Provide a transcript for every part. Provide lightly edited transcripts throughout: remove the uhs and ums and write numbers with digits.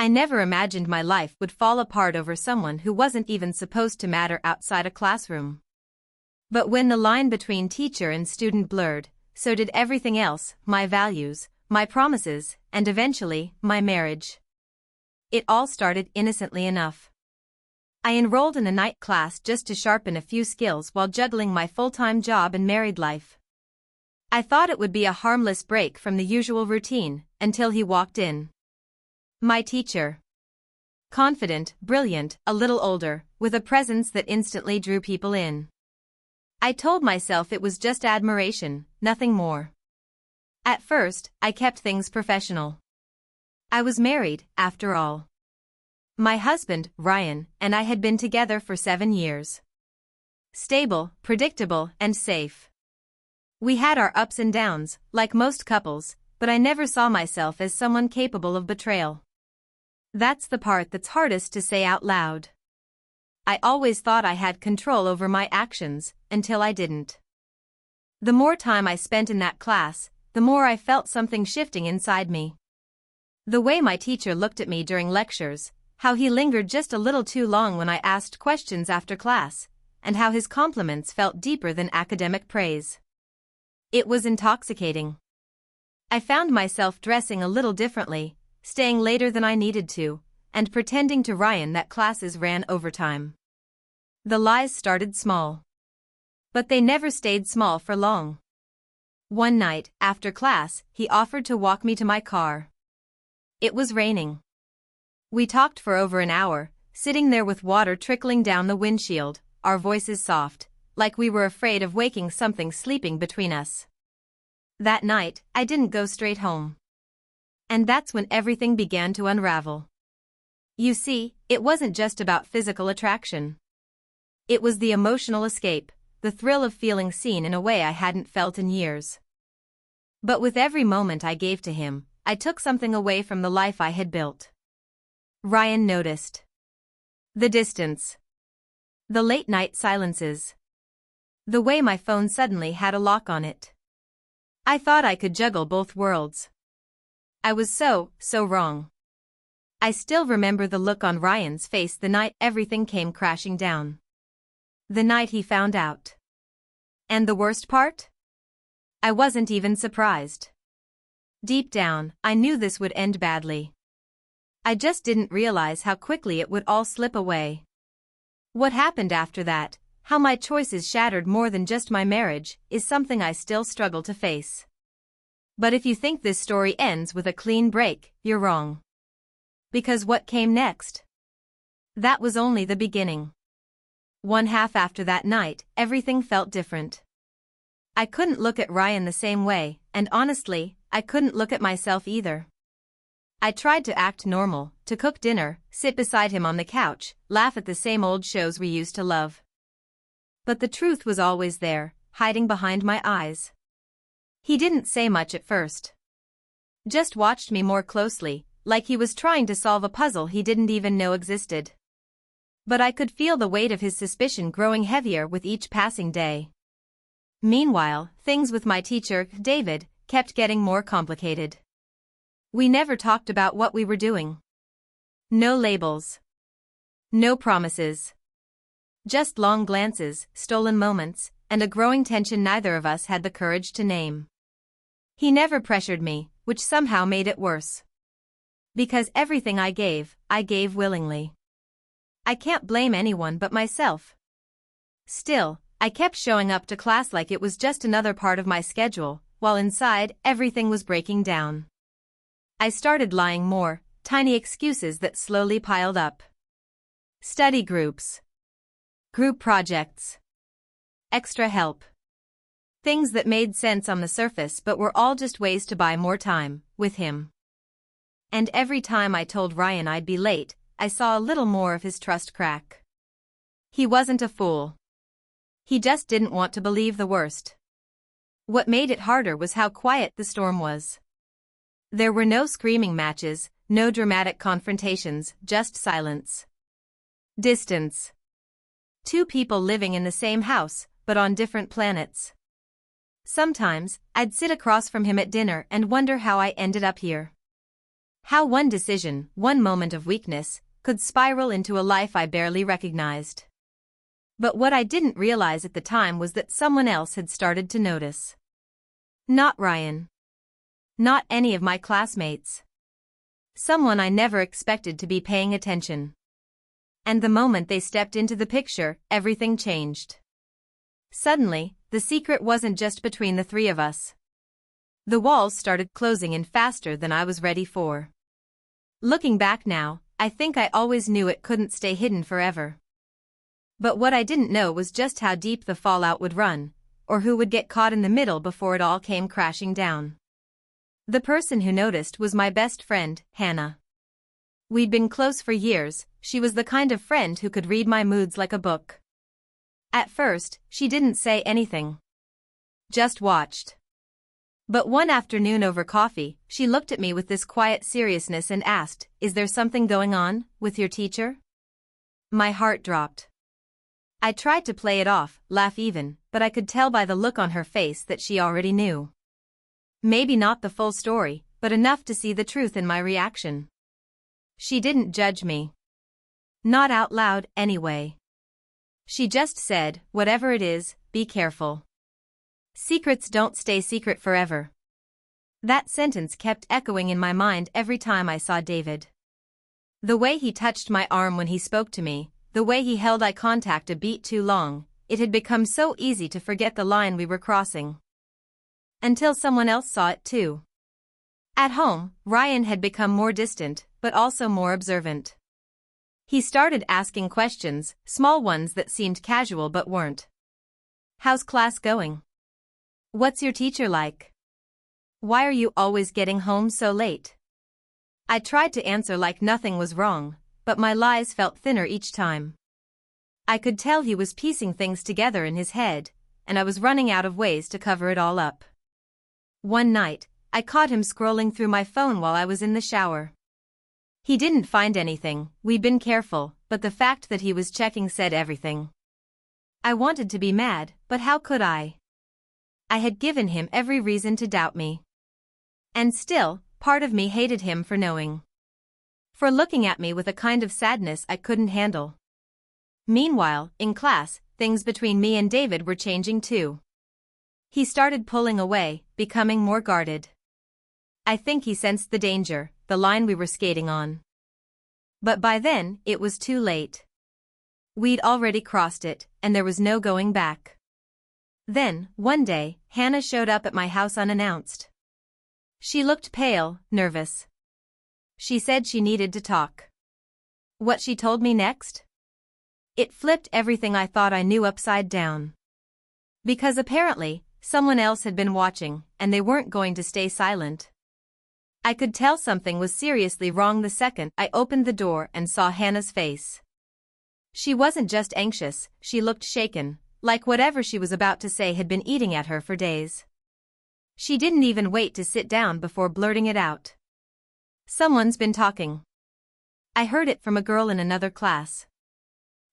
I never imagined my life would fall apart over someone who wasn't even supposed to matter outside a classroom. But when the line between teacher and student blurred, so did everything else, my values, my promises, and eventually, my marriage. It all started innocently enough. I enrolled in a night class just to sharpen a few skills while juggling my full-time job and married life. I thought it would be a harmless break from the usual routine, until he walked in. My teacher. Confident, brilliant, a little older, with a presence that instantly drew people in. I told myself it was just admiration, nothing more. At first, I kept things professional. I was married, after all. My husband, Ryan, and I had been together for 7 years. Stable, predictable, and safe. We had our ups and downs, like most couples, but I never saw myself as someone capable of betrayal. That's the part that's hardest to say out loud. I always thought I had control over my actions, until I didn't. The more time I spent in that class, the more I felt something shifting inside me. The way my teacher looked at me during lectures, how he lingered just a little too long when I asked questions after class, and how his compliments felt deeper than academic praise. It was intoxicating. I found myself dressing a little differently, staying later than I needed to, and pretending to Ryan that classes ran overtime. The lies started small. But they never stayed small for long. One night, after class, he offered to walk me to my car. It was raining. We talked for over an hour, sitting there with water trickling down the windshield, our voices soft, like we were afraid of waking something sleeping between us. That night, I didn't go straight home. And that's when everything began to unravel. You see, it wasn't just about physical attraction. It was the emotional escape, the thrill of feeling seen in a way I hadn't felt in years. But with every moment I gave to him, I took something away from the life I had built. Ryan noticed. The distance. The late-night silences. The way my phone suddenly had a lock on it. I thought I could juggle both worlds. I was so wrong. I still remember the look on Ryan's face the night everything came crashing down. The night he found out. And the worst part? I wasn't even surprised. Deep down, I knew this would end badly. I just didn't realize how quickly it would all slip away. What happened after that, how my choices shattered more than just my marriage, is something I still struggle to face. But if you think this story ends with a clean break, you're wrong. Because what came next? That was only the beginning. One half after that night, everything felt different. I couldn't look at Ryan the same way, and honestly, I couldn't look at myself either. I tried to act normal, to cook dinner, sit beside him on the couch, laugh at the same old shows we used to love. But the truth was always there, hiding behind my eyes. He didn't say much at first. Just watched me more closely, like he was trying to solve a puzzle he didn't even know existed. But I could feel the weight of his suspicion growing heavier with each passing day. Meanwhile, things with my teacher, David, kept getting more complicated. We never talked about what we were doing. No labels. No promises. Just long glances, stolen moments, and a growing tension neither of us had the courage to name. He never pressured me, which somehow made it worse. Because everything I gave willingly. I can't blame anyone but myself. Still, I kept showing up to class like it was just another part of my schedule, while inside, everything was breaking down. I started lying more, tiny excuses that slowly piled up. Study groups. Group projects. Extra help. Things that made sense on the surface but were all just ways to buy more time, with him. And every time I told Ryan I'd be late, I saw a little more of his trust crack. He wasn't a fool. He just didn't want to believe the worst. What made it harder was how quiet the storm was. There were no screaming matches, no dramatic confrontations, just silence. Distance. Two people living in the same house, but on different planets. Sometimes, I'd sit across from him at dinner and wonder how I ended up here. How one decision, one moment of weakness, could spiral into a life I barely recognized. But what I didn't realize at the time was that someone else had started to notice. Not Ryan. Not any of my classmates. Someone I never expected to be paying attention. And the moment they stepped into the picture, everything changed. Suddenly, the secret wasn't just between the three of us. The walls started closing in faster than I was ready for. Looking back now, I think I always knew it couldn't stay hidden forever. But what I didn't know was just how deep the fallout would run, or who would get caught in the middle before it all came crashing down. The person who noticed was my best friend, Hannah. We'd been close for years. She was the kind of friend who could read my moods like a book. At first, she didn't say anything. Just watched. But one afternoon over coffee, she looked at me with this quiet seriousness and asked, "Is there something going on with your teacher?" My heart dropped. I tried to play it off, laugh even, but I could tell by the look on her face that she already knew. Maybe not the full story, but enough to see the truth in my reaction. She didn't judge me. Not out loud, anyway. She just said, "Whatever it is, be careful. Secrets don't stay secret forever." That sentence kept echoing in my mind every time I saw David. The way he touched my arm when he spoke to me, the way he held eye contact a beat too long, it had become so easy to forget the line we were crossing. Until someone else saw it too. At home, Ryan had become more distant, but also more observant. He started asking questions, small ones that seemed casual but weren't. "How's class going? What's your teacher like? Why are you always getting home so late?" I tried to answer like nothing was wrong, but my lies felt thinner each time. I could tell he was piecing things together in his head, and I was running out of ways to cover it all up. One night, I caught him scrolling through my phone while I was in the shower. He didn't find anything, we'd been careful, but the fact that he was checking said everything. I wanted to be mad, but how could I? I had given him every reason to doubt me. And still, part of me hated him for knowing. For looking at me with a kind of sadness I couldn't handle. Meanwhile, in class, things between me and David were changing too. He started pulling away, becoming more guarded. I think he sensed the danger, the line we were skating on. But by then, it was too late. We'd already crossed it, and there was no going back. Then, one day, Hannah showed up at my house unannounced. She looked pale, nervous. She said she needed to talk. What she told me next? It flipped everything I thought I knew upside down. Because apparently, someone else had been watching, and they weren't going to stay silent. I could tell something was seriously wrong the second I opened the door and saw Hannah's face. She wasn't just anxious, she looked shaken, like whatever she was about to say had been eating at her for days. She didn't even wait to sit down before blurting it out. "Someone's been talking. I heard it from a girl in another class.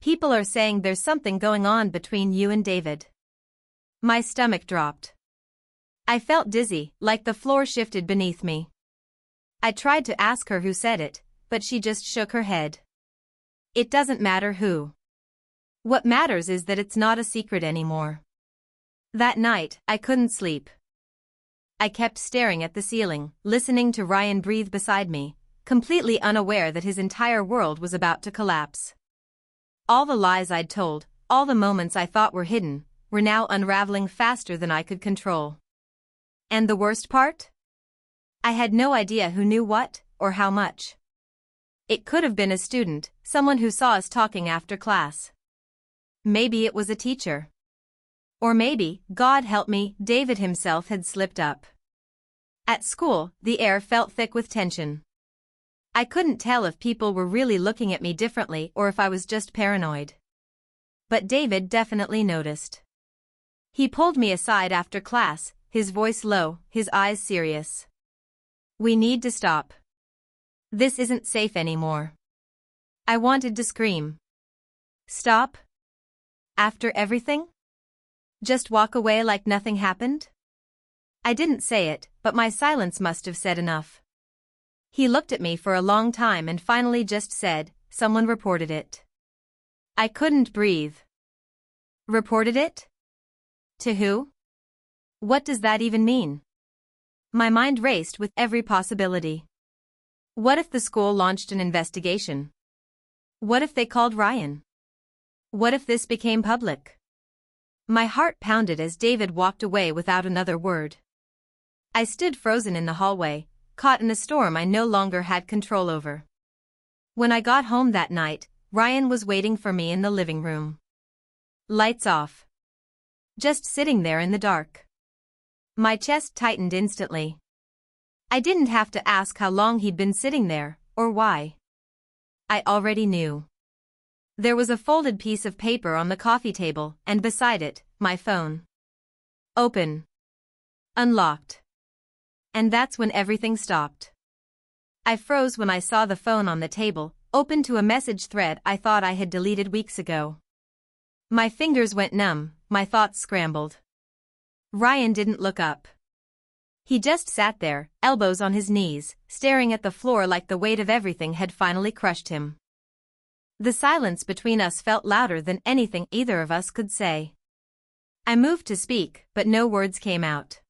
People are saying there's something going on between you and David." My stomach dropped. I felt dizzy, like the floor shifted beneath me. I tried to ask her who said it, but she just shook her head. "It doesn't matter who. What matters is that it's not a secret anymore." That night, I couldn't sleep. I kept staring at the ceiling, listening to Ryan breathe beside me, completely unaware that his entire world was about to collapse. All the lies I'd told, all the moments I thought were hidden, were now unraveling faster than I could control. And the worst part? I had no idea who knew what, or how much. It could have been a student, someone who saw us talking after class. Maybe it was a teacher. Or maybe, God help me, David himself had slipped up. At school, the air felt thick with tension. I couldn't tell if people were really looking at me differently or if I was just paranoid. But David definitely noticed. He pulled me aside after class, his voice low, his eyes serious. "We need to stop. This isn't safe anymore." I wanted to scream. Stop? After everything? Just walk away like nothing happened? I didn't say it, but my silence must have said enough. He looked at me for a long time and finally just said, "Someone reported it." I couldn't breathe. Reported it? To who? What does that even mean? My mind raced with every possibility. What if the school launched an investigation? What if they called Ryan? What if this became public? My heart pounded as David walked away without another word. I stood frozen in the hallway, caught in a storm I no longer had control over. When I got home that night, Ryan was waiting for me in the living room. Lights off. Just sitting there in the dark. My chest tightened instantly. I didn't have to ask how long he'd been sitting there, or why. I already knew. There was a folded piece of paper on the coffee table, and beside it, my phone. Open. Unlocked. And that's when everything stopped. I froze when I saw the phone on the table, open to a message thread I thought I had deleted weeks ago. My fingers went numb, my thoughts scrambled. Ryan didn't look up. He just sat there, elbows on his knees, staring at the floor like the weight of everything had finally crushed him. The silence between us felt louder than anything either of us could say. I moved to speak, but no words came out.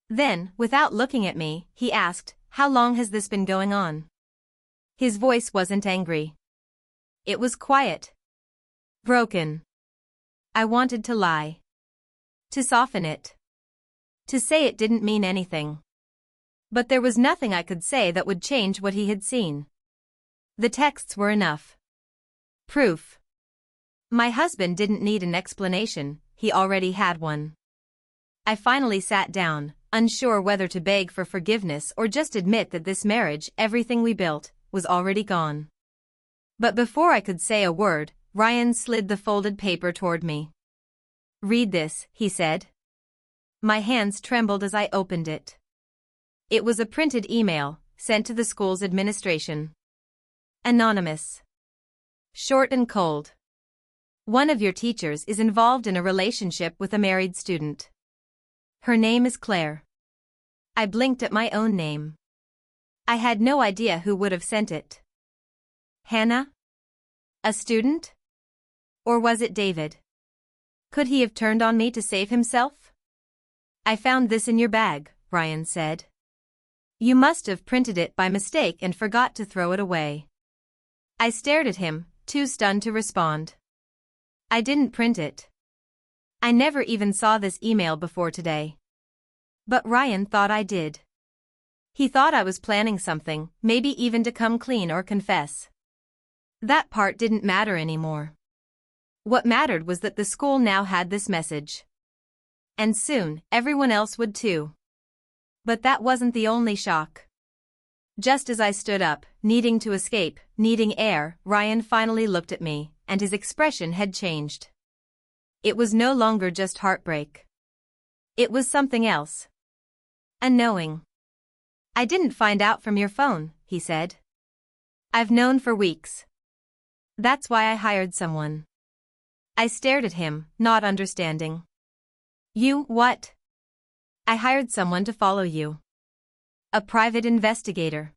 Then, without looking at me, he asked, "How long has this been going on?" His voice wasn't angry. It was quiet. Broken. I wanted to lie. To soften it. To say it didn't mean anything. But there was nothing I could say that would change what he had seen. The texts were enough. Proof. My husband didn't need an explanation, he already had one. I finally sat down, unsure whether to beg for forgiveness or just admit that this marriage, everything we built, was already gone. But before I could say a word, Ryan slid the folded paper toward me. "Read this," he said. My hands trembled as I opened it. It was a printed email, sent to the school's administration. Anonymous. Short and cold. "One of your teachers is involved in a relationship with a married student. Her name is Claire." I blinked at my own name. I had no idea who would have sent it. Hannah? A student? Or was it David? Could he have turned on me to save himself? "I found this in your bag," Ryan said. "You must have printed it by mistake and forgot to throw it away." I stared at him, too stunned to respond. "I didn't print it. I never even saw this email before today." But Ryan thought I did. He thought I was planning something, maybe even to come clean or confess. That part didn't matter anymore. What mattered was that the school now had this message. And soon, everyone else would too. But that wasn't the only shock. Just as I stood up, needing to escape, needing air, Ryan finally looked at me, and his expression had changed. It was no longer just heartbreak. It was something else. A knowing. "I didn't find out from your phone," he said. "I've known for weeks. That's why I hired someone." I stared at him, not understanding. "You, what?" "I hired someone to follow you. A private investigator."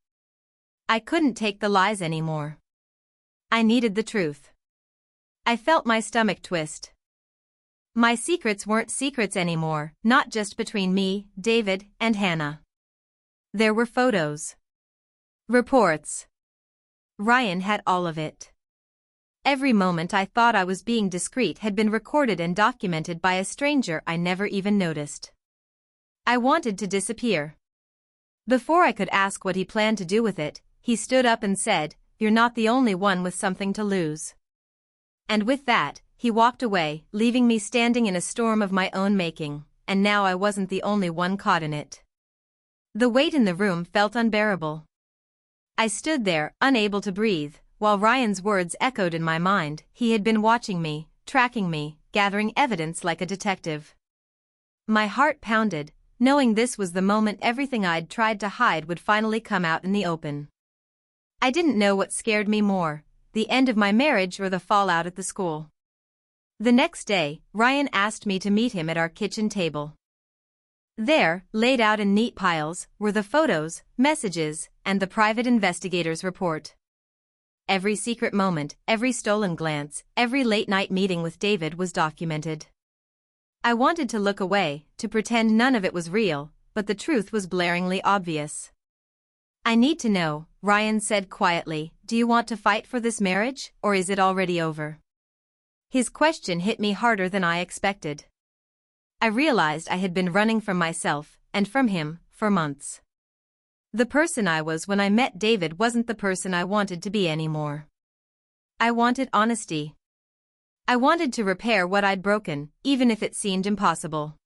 I couldn't take the lies anymore. I needed the truth. I felt my stomach twist. My secrets weren't secrets anymore, not just between me, David, and Hannah. There were photos. Reports. Ryan had all of it. Every moment I thought I was being discreet had been recorded and documented by a stranger I never even noticed. I wanted to disappear. Before I could ask what he planned to do with it, he stood up and said, "You're not the only one with something to lose." And with that, he walked away, leaving me standing in a storm of my own making, and now I wasn't the only one caught in it. The weight in the room felt unbearable. I stood there, unable to breathe, while Ryan's words echoed in my mind. He had been watching me, tracking me, gathering evidence like a detective. My heart pounded, knowing this was the moment everything I'd tried to hide would finally come out in the open. I didn't know what scared me more, the end of my marriage or the fallout at the school. The next day, Ryan asked me to meet him at our kitchen table. There, laid out in neat piles, were the photos, messages, and the private investigator's report. Every secret moment, every stolen glance, every late-night meeting with David was documented. I wanted to look away, to pretend none of it was real, but the truth was blaringly obvious. "I need to know," Ryan said quietly. "Do you want to fight for this marriage, or is it already over?" His question hit me harder than I expected. I realized I had been running from myself, and from him, for months. The person I was when I met David wasn't the person I wanted to be anymore. I wanted honesty. I wanted to repair what I'd broken, even if it seemed impossible.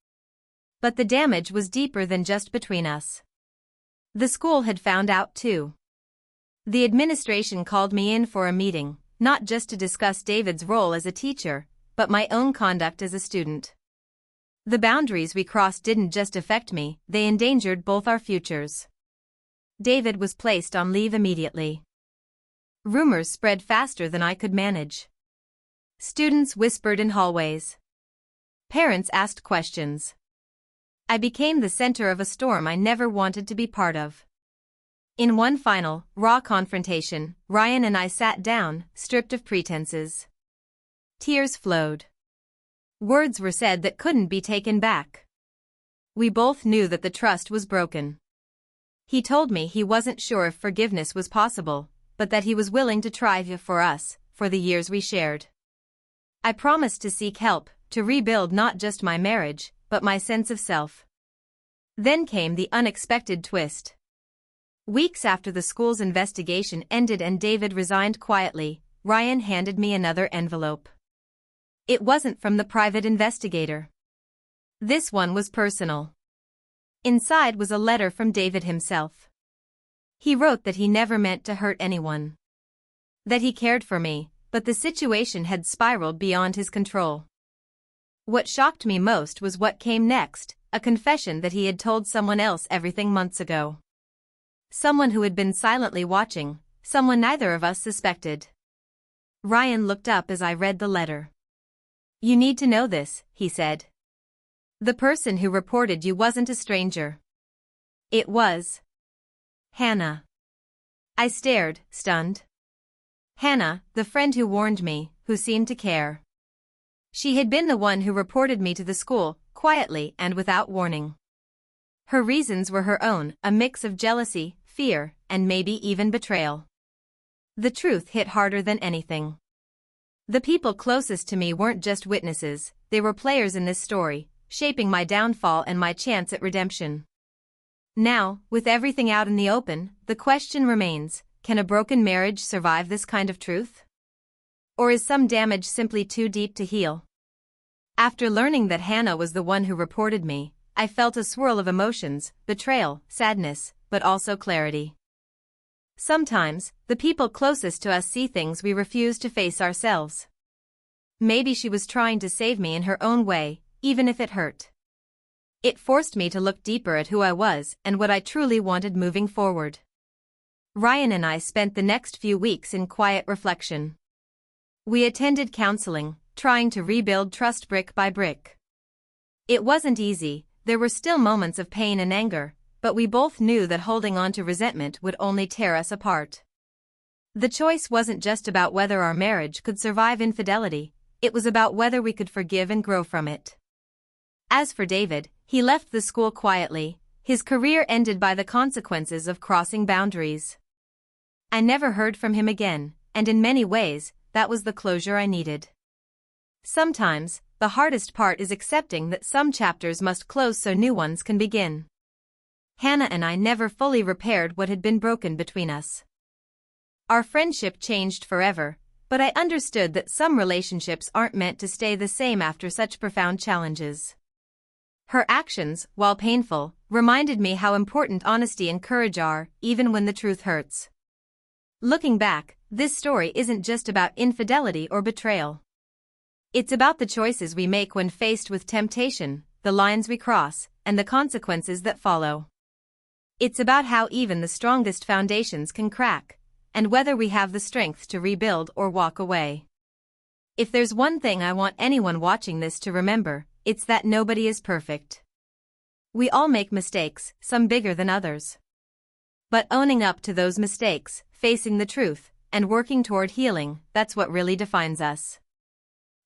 But the damage was deeper than just between us. The school had found out too. The administration called me in for a meeting, not just to discuss David's role as a teacher, but my own conduct as a student. The boundaries we crossed didn't just affect me, they endangered both our futures. David was placed on leave immediately. Rumors spread faster than I could manage. Students whispered in hallways. Parents asked questions. I became the center of a storm I never wanted to be part of. In one final, raw confrontation, Ryan and I sat down, stripped of pretenses. Tears flowed. Words were said that couldn't be taken back. We both knew that the trust was broken. He told me he wasn't sure if forgiveness was possible, but that he was willing to try for us, for the years we shared. I promised to seek help, to rebuild not just my marriage, but my sense of self. Then came the unexpected twist. Weeks after the school's investigation ended and David resigned quietly, Ryan handed me another envelope. It wasn't from the private investigator. This one was personal. Inside was a letter from David himself. He wrote that he never meant to hurt anyone. That he cared for me, but the situation had spiraled beyond his control. What shocked me most was what came next, a confession that he had told someone else everything months ago. Someone who had been silently watching, someone neither of us suspected. Ryan looked up as I read the letter. "You need to know this," he said. "The person who reported you wasn't a stranger. It was Hannah." I stared, stunned. Hannah, the friend who warned me, who seemed to care. She had been the one who reported me to the school, quietly and without warning. Her reasons were her own, a mix of jealousy, fear, and maybe even betrayal. The truth hit harder than anything. The people closest to me weren't just witnesses, they were players in this story, shaping my downfall and my chance at redemption. Now, with everything out in the open, the question remains, can a broken marriage survive this kind of truth? Or is some damage simply too deep to heal? After learning that Hannah was the one who reported me, I felt a swirl of emotions, betrayal, sadness, but also clarity. Sometimes, the people closest to us see things we refuse to face ourselves. Maybe she was trying to save me in her own way, even if it hurt. It forced me to look deeper at who I was and what I truly wanted moving forward. Ryan and I spent the next few weeks in quiet reflection. We attended counseling, trying to rebuild trust brick by brick. It wasn't easy, there were still moments of pain and anger, but we both knew that holding on to resentment would only tear us apart. The choice wasn't just about whether our marriage could survive infidelity, it was about whether we could forgive and grow from it. As for David, he left the school quietly, his career ended by the consequences of crossing boundaries. I never heard from him again, and in many ways, that was the closure I needed. Sometimes, the hardest part is accepting that some chapters must close so new ones can begin. Hannah and I never fully repaired what had been broken between us. Our friendship changed forever, but I understood that some relationships aren't meant to stay the same after such profound challenges. Her actions, while painful, reminded me how important honesty and courage are, even when the truth hurts. Looking back, this story isn't just about infidelity or betrayal. It's about the choices we make when faced with temptation, the lines we cross, and the consequences that follow. It's about how even the strongest foundations can crack, and whether we have the strength to rebuild or walk away. If there's one thing I want anyone watching this to remember, it's that nobody is perfect. We all make mistakes, some bigger than others. But owning up to those mistakes, facing the truth, and working toward healing, that's what really defines us.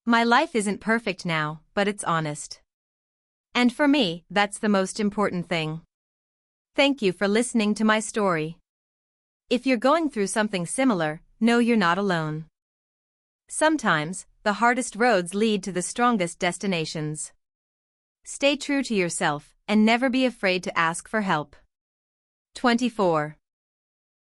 My life isn't perfect now, but it's honest. And for me, that's the most important thing. Thank you for listening to my story. If you're going through something similar, know you're not alone. Sometimes, the hardest roads lead to the strongest destinations. Stay true to yourself, and never be afraid to ask for help. 24.